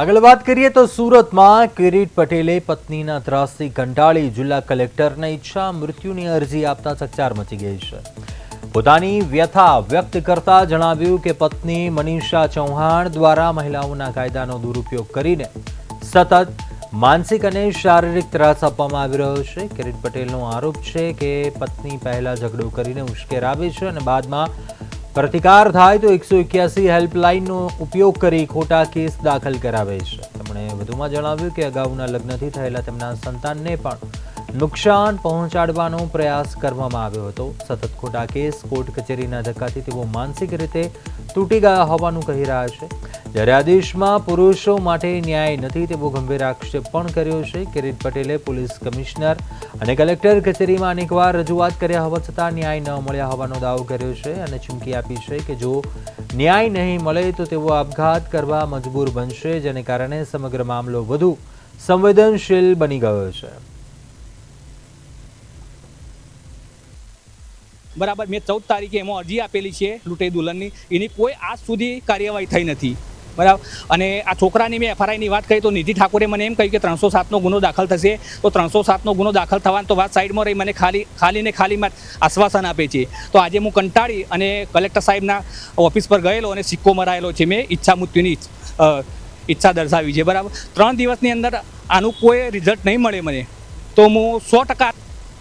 આગળ વાત કરીએ તો સુરતમાં કિરીટ પટેલે પત્નીના ત્રાસથી કંટાળી જિલ્લા કલેક્ટરને ઈચ્છા મૃત્યુની અરજી આપતા ચકચાર મચી ગઈ છે। પોતાની વ્યથા વ્યક્ત કરતા જણાવ્યું કે પત્ની મનીષા ચૌહાણ દ્વારા મહિલાઓના કાયદાનો દુરુપયોગ કરીને સતત માનસિક અને શારીરિક ત્રાસ આપવામાં આવી રહ્યો છે। કિરીટ પટેલનો આરોપ છે કે પત્ની પહેલા ઝઘડો કરીને ઉશ્કેરાવે છે અને બાદમાં પ્રતિકાર થાય તો 181 હેલ્પલાઇનનો ઉપયોગ કરી ખોટા કેસ દાખલ કરાવે છે। તેમણે વધુમાં જણાવ્યું કે અગાઉના લગ્નથી થયેલા તેમના સંતાનને પણ નુકસાન પહોંચાડવાનો પ્રયાસ કરવામાં આવ્યો હતો। સતત ખોટા કેસ કોર્ટ કચેરીના ધક્કાથી તેઓ માનસિક રીતે તૂટી ગયા હોવાનું કહી રહ્યા છે। જ્યારે આ દેશમાં પુરુષો માટે ન્યાય નથી તેવો ગંભીર આક્ષેપ પણ કર્યો છે। કિરીટ પટેલે પોલીસ કમિશનર અને કલેક્ટર કચેરીમાં અનેકવાર રજૂઆત કર્યા હોવા છતાં ન્યાય ન મળ્યા હોવાનો દાવો કર્યો છે અને ચીમકી આપી છે કે જો ન્યાય નહીં મળે તો તેઓ આપઘાત કરવા મજબૂર બનશે, જેને કારણે સમગ્ર મામલો વધુ સંવેદનશીલ બની ગયો છે। બરાબર, મેં 14 તારીખે એમાં અરજી આપેલી છે લૂંટાઈ દુલ્હનની, એની કોઈ આજ સુધી કાર્યવાહી થઈ નથી। બરાબર, અને આ છોકરાની મેં એફઆરઆઈની વાત કરી તો નિધિ ઠાકોરે મને એમ કહ્યું કે 307નો ગુનો દાખલ થશે, તો 307નો ગુનો દાખલ થવાનો તો વાત સાઈડમાં રહી મને ખાલીમાં આશ્વાસન આપે છે। તો આજે હું કંટાળી અને કલેક્ટર સાહેબના ઓફિસ પર ગયેલો અને સિક્કો મરાયેલો છે। મેં ઈચ્છા મૃત્યુની ઈચ્છા દર્શાવી છે। બરાબર, 3 દિવસની અંદર આનું કોઈ રિઝલ્ટ નહીં મળે મને તો હું 100%